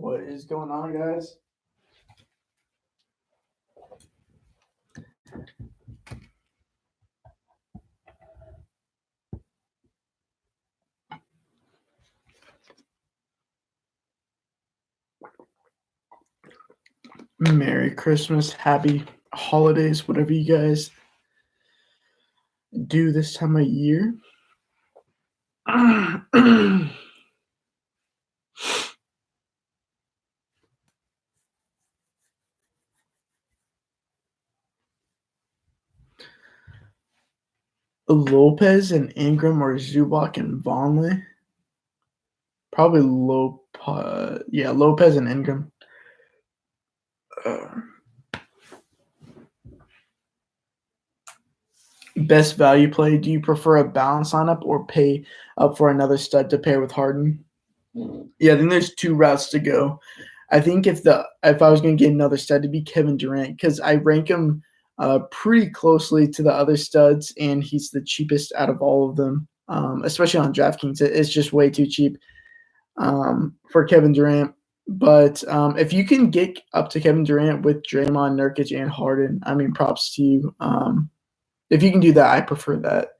What is going on, guys? Merry Christmas, happy holidays, whatever you guys do this time of year. Lopez and Ingram or Zubac and Vonleh? Probably Lopez and Ingram. Best value play. Do you prefer a balance lineup or pay up for another stud to pair with Harden? Yeah, I think there's two routes to go. I think if I was going to get another stud, it'd be Kevin Durant because I rank him pretty closely to the other studs, and he's the cheapest out of all of them, especially on DraftKings. It's just way too cheap for Kevin Durant. But if you can get up to Kevin Durant with Draymond, Nurkic, and Harden, I mean, props to you. If you can do that, I prefer that.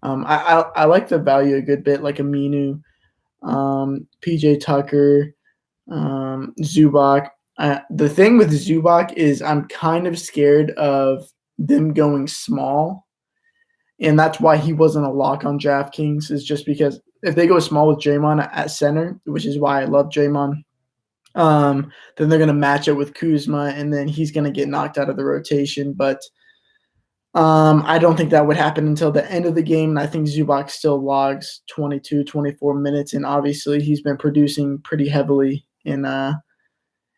I like the value a good bit, like Aminu, PJ Tucker, Zubac. The thing with Zubac is I'm kind of scared of them going small, and that's why he wasn't a lock on DraftKings. Is just because if they go small with Draymond at center, which is why I love Draymond, then they're going to match it with Kuzma, and then he's going to get knocked out of the rotation. But I don't think that would happen until the end of the game. And I think Zubac still logs 22, 24 minutes, and obviously he's been producing pretty heavily in the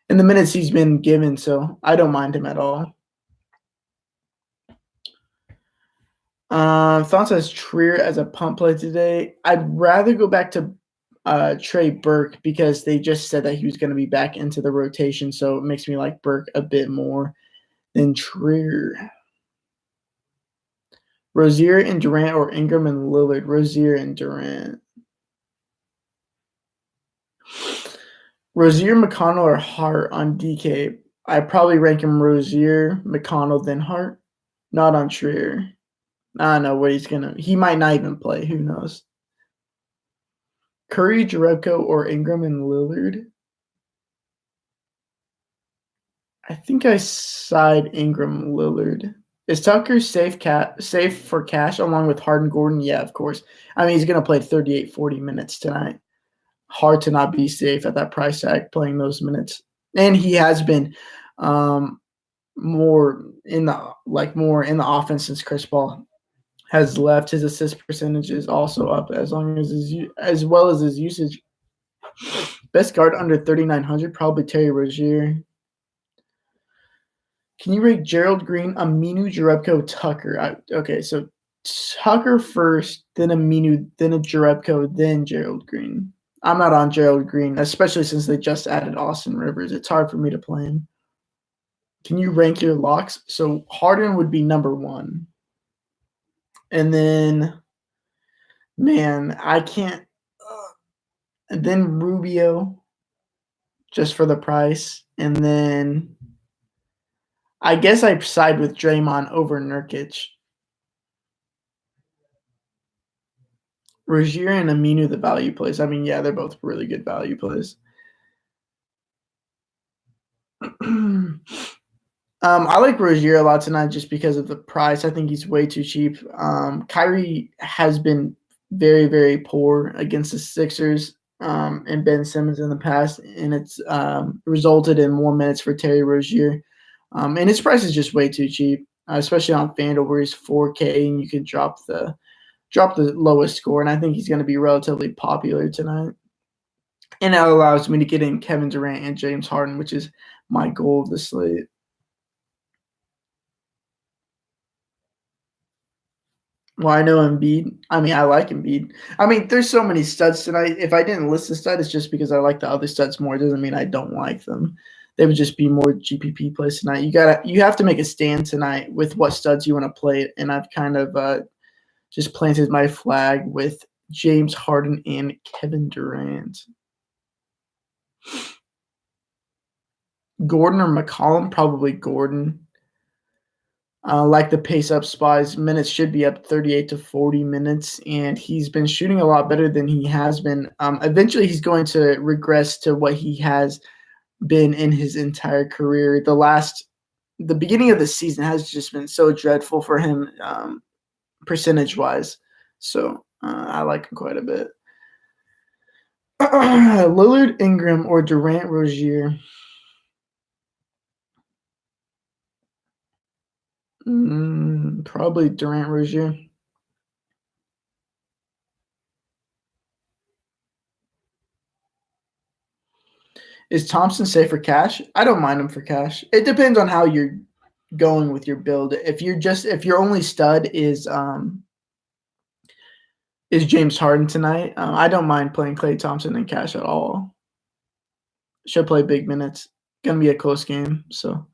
minutes he's been given, so I don't mind him at all. Thoughts says Trier as a pump play today. I'd rather go back to Trey Burke because they just said that he was going to be back into the rotation, so it makes me like Burke a bit more than Trier. Rozier and Durant or Ingram and Lillard? Rozier and Durant. Rozier, McConnell, or Hart on DK? I probably rank him Rozier, McConnell, then Hart. Not on Trier. I don't know what he's going to – he might not even play. Who knows? Curry, Jerebko, or Ingram and Lillard? I think I side Ingram Lillard. Is Tucker safe for cash along with Harden Gordon? Yeah, of course. I mean, he's going to play 38, 40 minutes tonight. Hard to not be safe at that price tag playing those minutes. And he has been more in the offense since Chris Paul has left. His assist percentage is also up as well as his usage. Best guard under 3,900, probably Terry Rozier. Can you rate Gerald Green, Aminu, Jerebko, Tucker? Okay, so Tucker first, then Aminu, then a Jerebko, then Gerald Green. I'm not on Gerald Green, especially since they just added Austin Rivers. It's hard for me to play him. Can you rank your locks? So Harden would be number one. And then, man, I can't. And then Rubio, just for the price. And then I guess I side with Draymond over Nurkic. Rozier and Aminu, the value plays. I mean, yeah, they're both really good value plays. I like Rozier a lot tonight just because of the price. I think he's way too cheap. Kyrie has been very, very poor against the Sixers and Ben Simmons in the past, and it's resulted in more minutes for Terry Rozier. And his price is just way too cheap, especially on FanDuel where he's 4K and you can drop the lowest score. And I think he's going to be relatively popular tonight. And that allows me to get in Kevin Durant and James Harden, which is my goal of the slate. Well, I know Embiid. I mean, I like Embiid. I mean, there's so many studs tonight. If I didn't list the stud, it's just because I like the other studs more. It doesn't mean I don't like them. They would just be more GPP plays tonight. You have to make a stand tonight with what studs you want to play. And I've kind of just planted my flag with James Harden and Kevin Durant. Gordon or McCollum? Probably Gordon. Like the pace up spies, minutes should be up 38 to 40 minutes, and he's been shooting a lot better than he has been. Eventually, he's going to regress to what he has been in his entire career. The beginning of the season has just been so dreadful for him, percentage wise. So I like him quite a bit. Lillard, Ingram, or Durant, Rozier? Probably Durant, Rozier. Is Thompson safe for cash? I don't mind him for cash. It depends on how you're going with your build. If your only stud is James Harden tonight, I don't mind playing Klay Thompson in cash at all. Should play big minutes. Gonna be a close game. So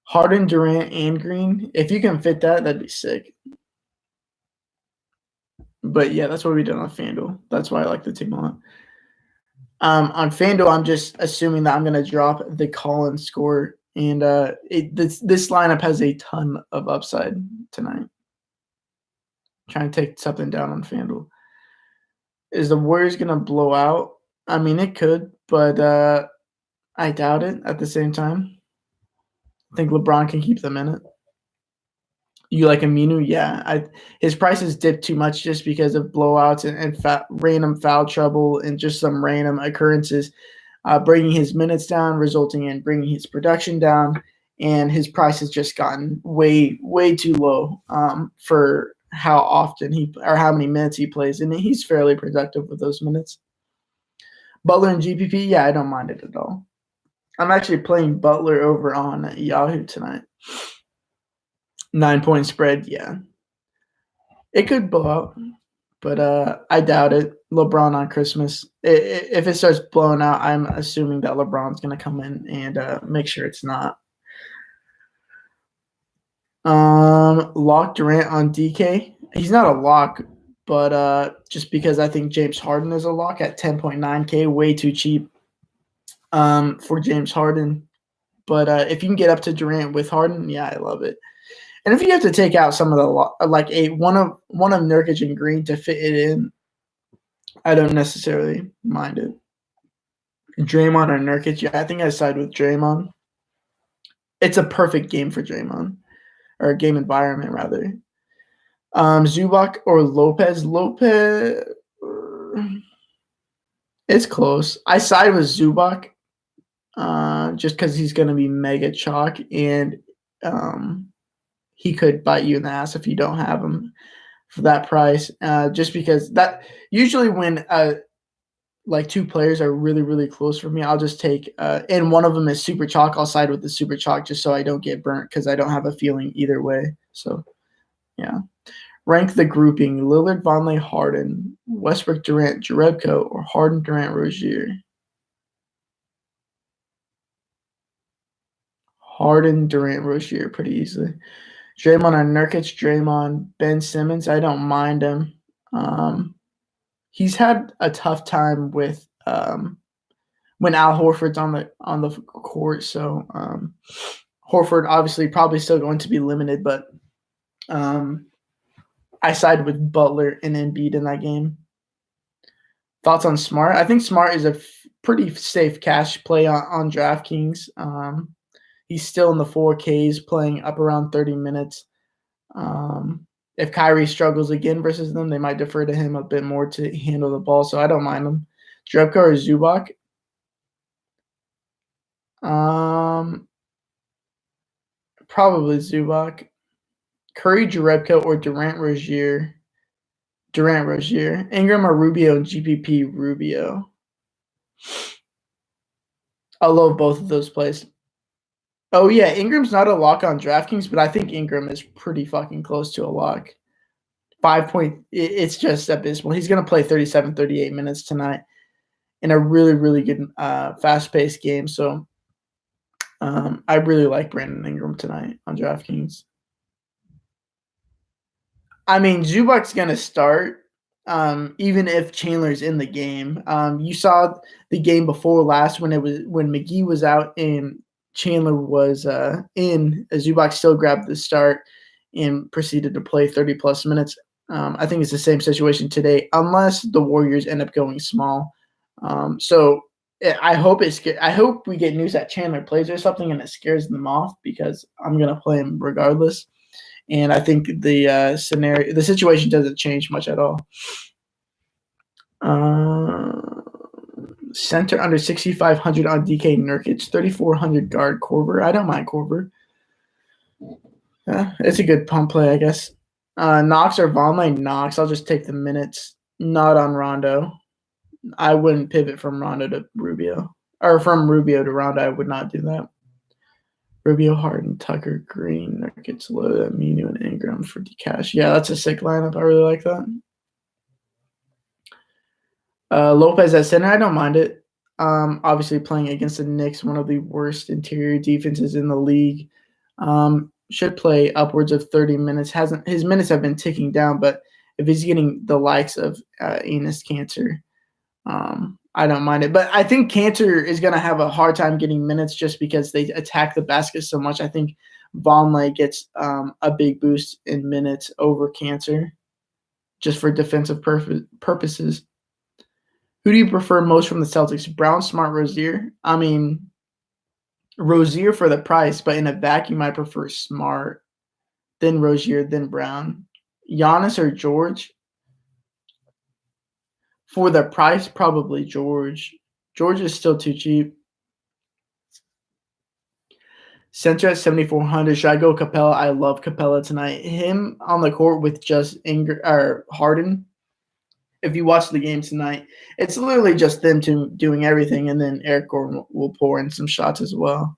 Harden, Durant, and Green. If you can fit that, that'd be sick. But yeah, that's what we did on FanDuel. That's why I like the team a lot. On FanDuel, I'm just assuming that I'm going to drop the Collins score, and this lineup has a ton of upside tonight. Trying to take something down on FanDuel. Is the Warriors going to blow out? I mean, it could, but I doubt it at the same time. I think LeBron can keep them in it. You like Aminu? Yeah. His prices dipped too much just because of blowouts and random foul trouble and just some random occurrences, bringing his minutes down, resulting in bringing his production down, and his price has just gotten way, way too low for how often or how many minutes he plays, and he's fairly productive with those minutes. Butler and GPP, yeah, I don't mind it at all. I'm actually playing Butler over on Yahoo tonight. 9-point spread, yeah. It could blow out, but I doubt it. LeBron on Christmas. If it starts blowing out, I'm assuming that LeBron's going to come in and make sure it's not. Lock Durant on DK. He's not a lock, but just because I think James Harden is a lock at 10.9K, way too cheap for James Harden. But if you can get up to Durant with Harden, yeah, I love it. And if you have to take out some of the one of Nurkic and Green to fit it in, I don't necessarily mind it. Draymond or Nurkic, yeah, I think I side with Draymond. It's a perfect game for Draymond, or a game environment rather. Zubac or Lopez? Lopez, it's close. I side with Zubac, just because he's going to be mega chalk, and he could bite you in the ass if you don't have him for that price. Just because that usually when like two players are really, really close for me, I'll just take and one of them is super chalk. I'll side with the super chalk just so I don't get burnt because I don't have a feeling either way. So yeah. Rank the grouping: Lillard, Vonleh, Harden, Westbrook, Durant, Jerebko, or Harden, Durant, Rozier. Harden, Durant, Rozier pretty easily. Draymond or Nurkic, Draymond. Ben Simmons, I don't mind him. He's had a tough time with when Al Horford's on the court. So Horford obviously probably still going to be limited, but I side with Butler and Embiid in that game. Thoughts on Smart? I think Smart is a pretty safe cash play on DraftKings. He's still in the 4Ks, playing up around 30 minutes. If Kyrie struggles again versus them, they might defer to him a bit more to handle the ball, so I don't mind him. Jerebko or Zubac? Probably Zubac. Curry, Jerebko, or Durant, Rozier? Durant, Rozier. Ingram or Rubio and GPP, Rubio. I love both of those plays. Oh, yeah, Ingram's not a lock on DraftKings, but I think Ingram is pretty fucking close to a lock. 5 point, it's just abysmal. He's going to play 37, 38 minutes tonight in a really, really good fast-paced game. So I really like Brandon Ingram tonight on DraftKings. I mean, Zubac's going to start. even if Chandler's in the game. You saw the game before last when McGee was out and Chandler was in. Zubac still grabbed the start and proceeded to play 30-plus minutes. I think it's the same situation today, unless the Warriors end up going small. So I hope we get news that Chandler plays or something and it scares them off, because I'm gonna play him regardless. And I think the situation doesn't change much at all. Center under 6,500 on DK Nurkic, 3,400 guard Korver. I don't mind Korver. It's a good pump play, I guess. Knox or Vonleh? Knox. I'll just take the minutes. Not on Rondo. I wouldn't pivot from Rondo to Rubio. Or from Rubio to Rondo. I would not do that. Rubio, Harden, Tucker, Green, Nurkic, Loda, Aminu, and Ingram for Cash. Yeah, that's a sick lineup. I really like that. Lopez at center, I don't mind it. Obviously playing against the Knicks, one of the worst interior defenses in the league. Should play upwards of 30 minutes. His minutes have been ticking down, but if he's getting the likes of Enes Kanter, I don't mind it. But I think Kanter is going to have a hard time getting minutes just because they attack the basket so much. I think Vonleh gets a big boost in minutes over Kanter just for defensive purposes. Who do you prefer most from the Celtics? Brown, Smart, Rozier? I mean, Rozier for the price, but in a vacuum, I prefer Smart, then Rozier, then Brown. Giannis or George? For the price, probably George. George is still too cheap. Center at 7,400. Should I go Capella? I love Capella tonight. Him on the court with just Harden. If you watch the game tonight, it's literally just them two doing everything, and then Eric Gordon will pour in some shots as well.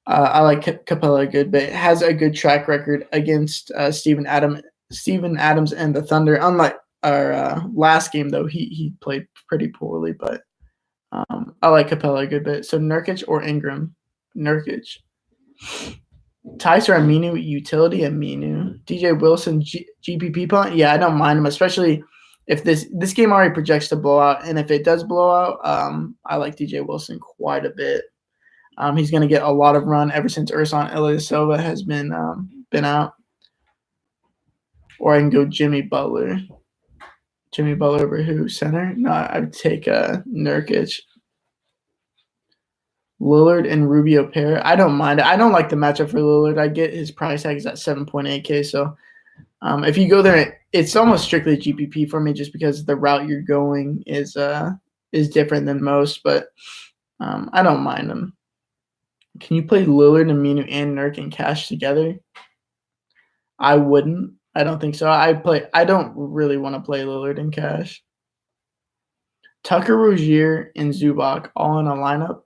I like Capella a good bit. Has a good track record against Steven Adams and the Thunder. Unlike our last game, though, he played pretty poorly, but I like Capella a good bit. So Nurkic or Ingram? Nurkic. Tice or Aminu? Utility Aminu. DJ Wilson, GPP punt? Yeah, I don't mind him, especially if this game already projects to blow out. And if it does blow out, I like DJ Wilson quite a bit. He's going to get a lot of run ever since Ersan Ilyasova has been out. Or I can go Jimmy Butler. Jimmy Butler over who? Center? No, I would take Nurkic. Lillard and Rubio pair. I don't mind it. I don't like the matchup for Lillard. I get his price tag is at 7.8K. So if you go there, it's almost strictly GPP for me just because the route you're going is different than most. But I don't mind them. Can you play Lillard, Aminu, and Nurk and Cash together? I wouldn't. I don't think so. I don't really want to play Lillard and Cash. Tucker, Rozier, and Zubac all in a lineup.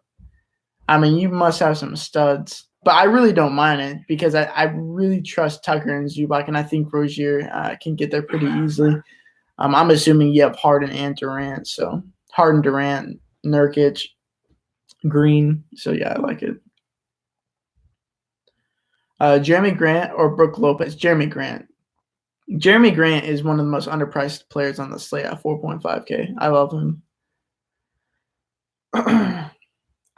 I mean, you must have some studs. But I really don't mind it because I really trust Tucker and Zubac, and I think Rozier can get there pretty easily. I'm assuming you have Harden and Durant. So Harden, Durant, Nurkic, Green. So, yeah, I like it. Jeremy Grant or Brook Lopez? Jeremy Grant. Jeremy Grant is one of the most underpriced players on the slate at 4.5K. I love him.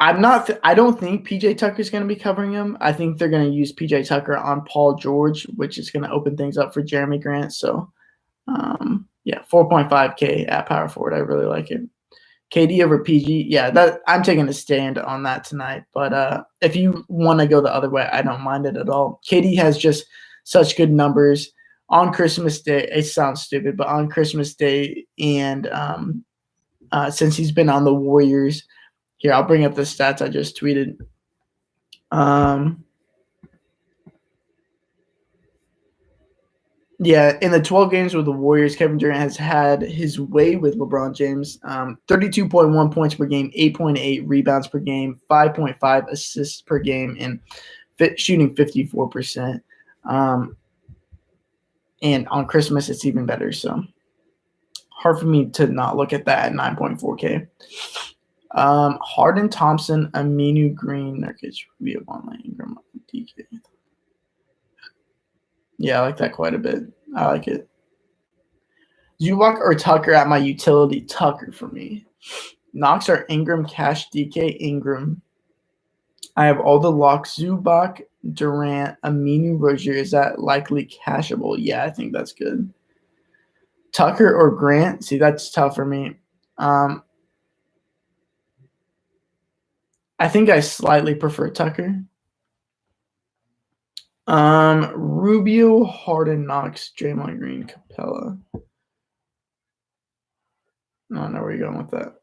I don't think PJ Tucker is going to be covering him. I think they're going to use PJ Tucker on Paul George, which is going to open things up for Jeremy Grant. So, 4.5K at power forward. I really like it. KD over PG. Yeah, that I'm taking a stand on that tonight. But if you want to go the other way, I don't mind it at all. KD has just such good numbers on Christmas Day. It sounds stupid, but on Christmas Day and since he's been on the Warriors. Here, I'll bring up the stats I just tweeted. In the 12 games with the Warriors, Kevin Durant has had his way with LeBron James. 32.1 points per game, 8.8 rebounds per game, 5.5 assists per game, and shooting 54%. And on Christmas, it's even better. So hard for me to not look at that at 9.4K. Harden, Thompson, Aminu, Green, Nurkic, Rubio, Vonleh, Ingram, DK. Yeah, I like that quite a bit. I like it. Zubac or Tucker at my utility? Tucker for me. Knox or Ingram, Cash, DK, Ingram. I have all the locks. Zubac, Durant, Aminu, Rozier. Is that likely cashable? Yeah, I think that's good. Tucker or Grant? See, that's tough for me. I think I slightly prefer Tucker. Rubio, Harden, Knox, Draymond Green, Capella. I don't know where you're going with that.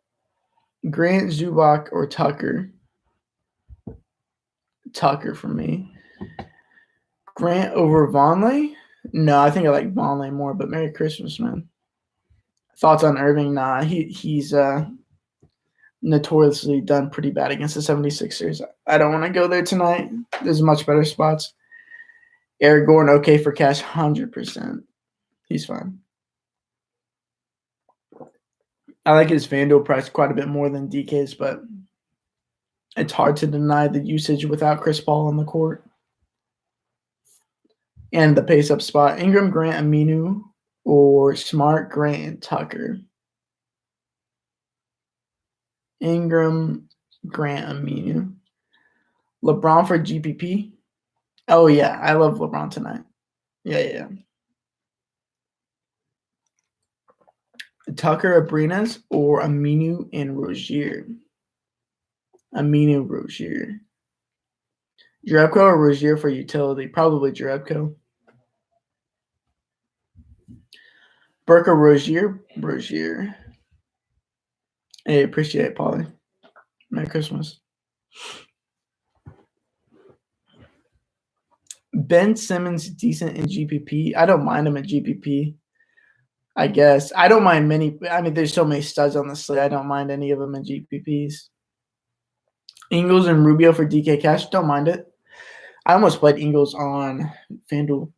Grant, Zubac, or Tucker? Tucker for me. Grant over Vonleh? No, I think I like Vonleh more, but Merry Christmas, man. Thoughts on Irving? Nah, he's notoriously done pretty bad against the 76ers. I don't want to go there tonight. There's much better spots. Eric Gordon, okay for cash, 100%. He's fine. I like his FanDuel price quite a bit more than DK's, but it's hard to deny the usage without Chris Paul on the court. And the pace-up spot, Ingram, Grant, Aminu, or Smart, Grant, and Tucker. Ingram, Grant, Aminu. LeBron for GPP? Oh, yeah. I love LeBron tonight. Yeah. Tucker, Abrinas, or Aminu and Rozier? Aminu, Rozier. Jerebko or Rozier for utility? Probably Jerebko. Burke or Rozier? Rozier. Hey, appreciate it, Polly. Merry Christmas. Ben Simmons, decent in GPP. I don't mind him at GPP. I guess. I don't mind many. I mean, there's so many studs on the slate. I don't mind any of them in GPPs. Ingles and Rubio for DK Cash. Don't mind it. I almost played Ingles on FanDuel.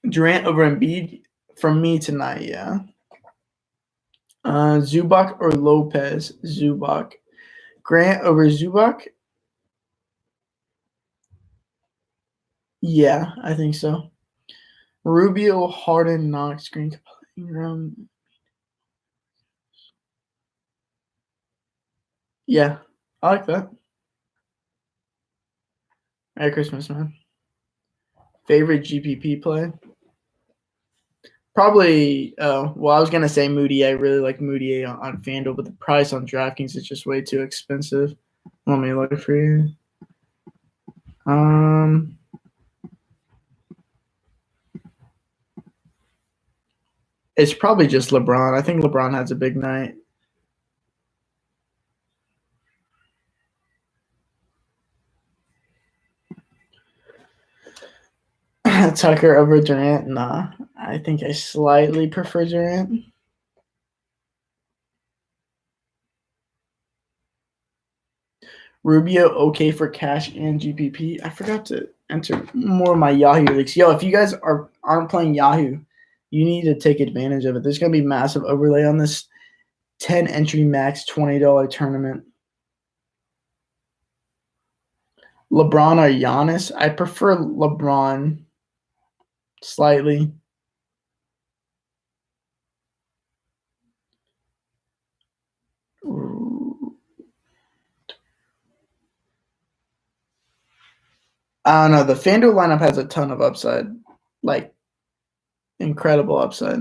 Durant over Embiid from me tonight, yeah. Zubac or Lopez? Zubac. Grant over Zubac? Yeah, I think so. Rubio, Harden, Knox, Green, Ingram. Yeah, I like that. Merry Christmas, man. Favorite GPP play? Probably, well, I was going to say Moody. I really like Moody on FanDuel, but the price on DraftKings is just way too expensive. Let me look for you. It's probably just LeBron. I think LeBron has a big night. Tucker over Durant? Nah. I think I slightly prefer Durant. Rubio, okay for cash and GPP. I forgot to enter more of my Yahoo leagues. Yo, if you guys aren't playing Yahoo, you need to take advantage of it. There's going to be massive overlay on this 10 entry max $20 tournament. LeBron or Giannis? I prefer LeBron slightly. I don't know. The FanDuel lineup has a ton of upside, like incredible upside.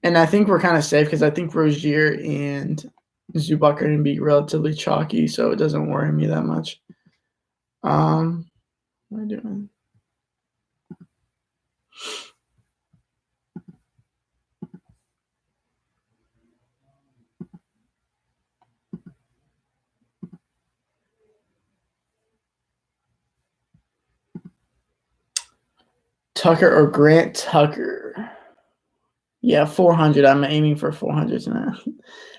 And I think we're kind of safe because I think Rozier and Zubac are going to be relatively chalky, so it doesn't worry me that much. What am I doing? Tucker or Grant? Tucker. Yeah, 400. I'm aiming for 400 tonight.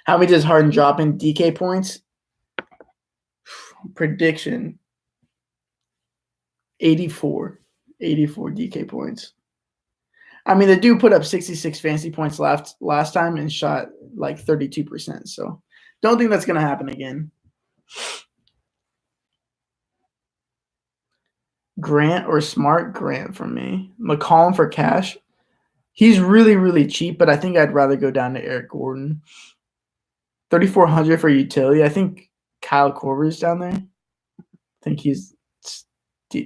How many does Harden drop in DK points? Prediction 84. 84 DK points. I mean, the dude put up 66 fantasy points last time and shot like 32%. So don't think that's going to happen again. Grant or Smart? Grant for me. McCollum for cash. He's really, really cheap, but I think I'd rather go down to Eric Gordon. 3,400 for utility. I think Kyle Korver's down there. I think he's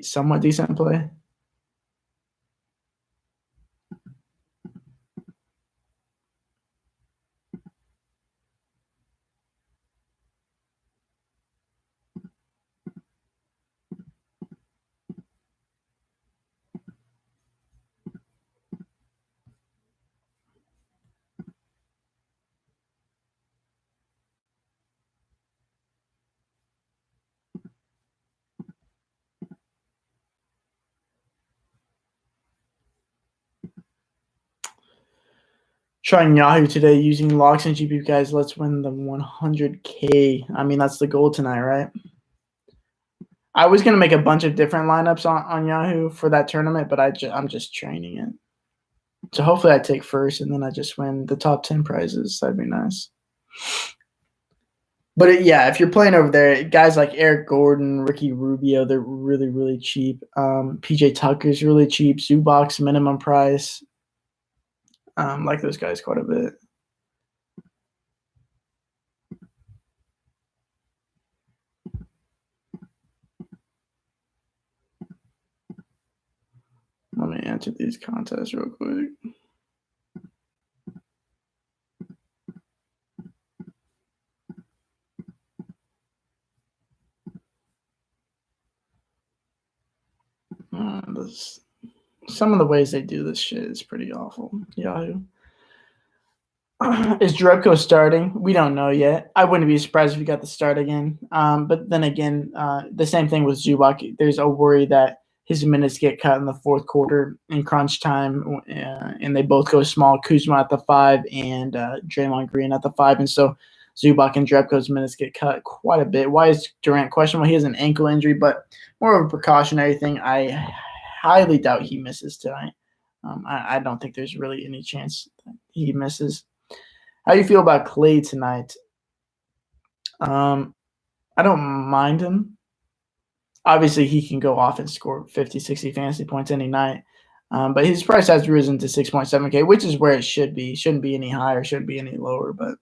somewhat decent play. Trying Yahoo today using locks and GPU guys. Let's win the 100K. I mean, that's the goal tonight, right? I was going to make a bunch of different lineups on Yahoo for that tournament, but I'm just training it. So hopefully I take first and then I just win the top 10 prizes. That'd be nice. But yeah, if you're playing over there, guys like Eric Gordon, Ricky Rubio, they're really, really cheap. PJ Tucker's really cheap. Zubac, minimum price. Like those guys quite a bit. Let me answer these contests real quick. Some of the ways they do this shit is pretty awful. Yahoo. Is Drebko starting? We don't know yet. I wouldn't be surprised if he got the start again. But then again, the same thing with Zubac. There's a worry that his minutes get cut in the fourth quarter in crunch time, and they both go small. Kuzma at the 5 and Draymond Green at the 5. And so Zubac and Drebko's minutes get cut quite a bit. Why is Durant questionable? He has an ankle injury, but more of a precautionary thing. I highly doubt he misses tonight. I don't think there's really any chance that he misses. How do you feel about Clay tonight? I don't mind him. Obviously, he can go off and score 50, 60 fantasy points any night. But his price has risen to 6.7K, which is where it should be. Shouldn't be any higher, shouldn't be any lower. But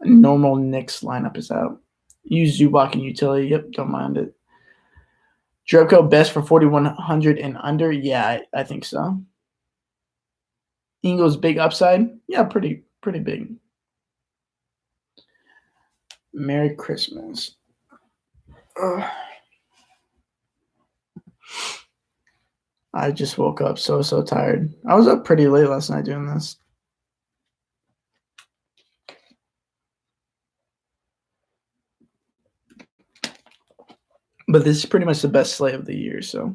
a normal Knicks lineup is out. Use Zubac and utility. Yep, don't mind it. Drebko best for 4,100 and under? Yeah, I think so. Ingles big upside? Yeah, pretty big. Merry Christmas. Ugh. I just woke up so tired. I was up pretty late last night doing this. But this is pretty much the best slate of the year, so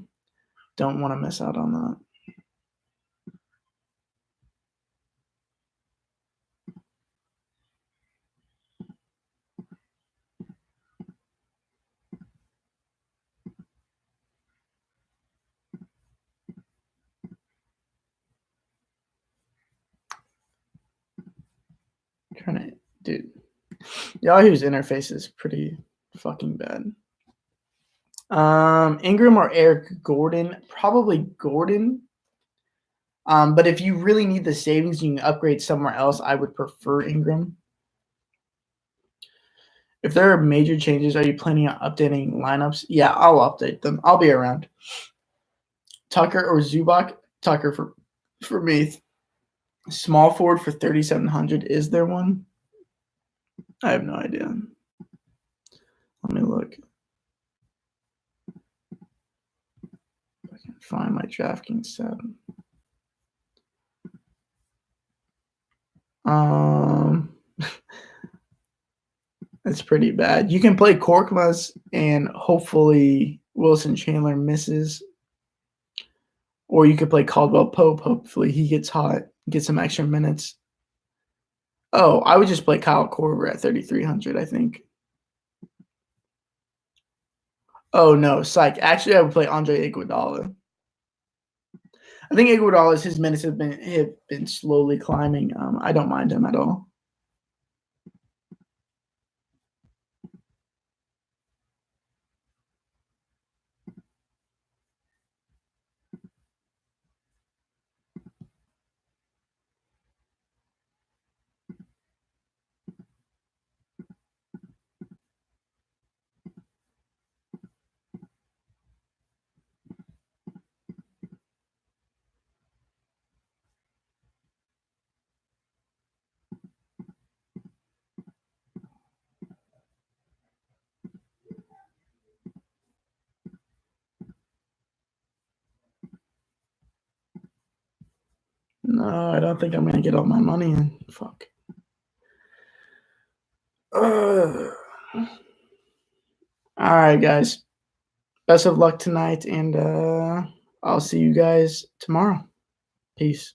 don't want to miss out on that. Dude, Yahoo's interface is pretty fucking bad. Ingram or Eric Gordon? Probably Gordon. But if you really need the savings, you can upgrade somewhere else. I would prefer Ingram. If there are major changes, are you planning on updating lineups? Yeah, I'll update them. I'll be around. Tucker or Zubac? Tucker for me. Small forward for 3,700. Is there one? I have no idea. Let me look. If I can find my DraftKings 7. It's pretty bad. You can play Korkmaz and hopefully Wilson Chandler misses. Or you could play Caldwell Pope. Hopefully he gets hot, get some extra minutes. Oh, I would just play Kyle Korver at 3,300, I think. Oh, no, psych. Actually, I would play Andre Iguodala. I think Iguodala's his minutes have been slowly climbing. I don't mind him at all. No, I don't think I'm gonna get all my money in. Fuck. All right, guys. Best of luck tonight, and I'll see you guys tomorrow. Peace.